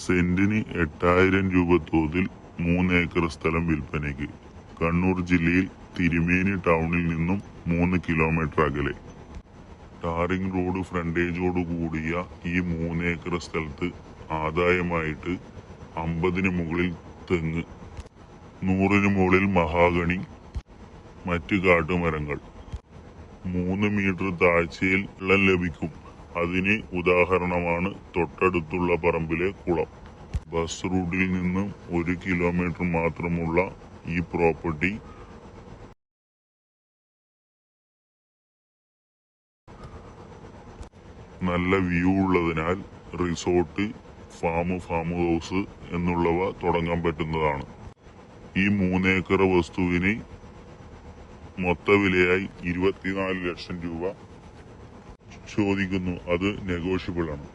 സെന്റിന് 8000 രൂപ തോതിൽ 3 ഏക്കർ സ്ഥലം വിൽപ്പനയ്ക്ക്. കണ്ണൂർ ജില്ലയിൽ തിരുമേനി ടൗണിൽ നിന്നും 3 കിലോമീറ്റർ അകലെ. ടാറിംഗ് റോഡ് ഫ്രണ്ടേജോട് കൂടിയ ഈ 3 ഏക്കർ സ്ഥലത്ത് ആദായമായിട്ട് 50-ന് മുകളിൽ തെങ്ങ്, 100-ന് മുകളിൽ മഹാഗണി, മറ്റ് കാട്ടുമരങ്ങൾ. 3 മീറ്റർ താഴ്ചയിൽ വെള്ളം ലഭിക്കും. അതിന് ഉദാഹരണമാണ് തൊട്ടടുത്തുള്ള പറമ്പിലെ കുളം. ബസ് റൂട്ടിൽ നിന്നും 1 കിലോമീറ്റർ മാത്രമുള്ള ഈ പ്രോപ്പർട്ടി നല്ല വ്യൂ ഉള്ളതിനാൽ റിസോർട്ട്, ഫാം ഹൗസ് എന്നുള്ളവ തുടങ്ങാൻ പറ്റുന്നതാണ്. ഈ 3 ഏക്കർ വസ്തുവിന് മൊത്ത വിലയായി 24 ലക്ഷം രൂപ ചോദിക്കുന്നു. അത് നെഗോഷ്യബിൾ ആണ്.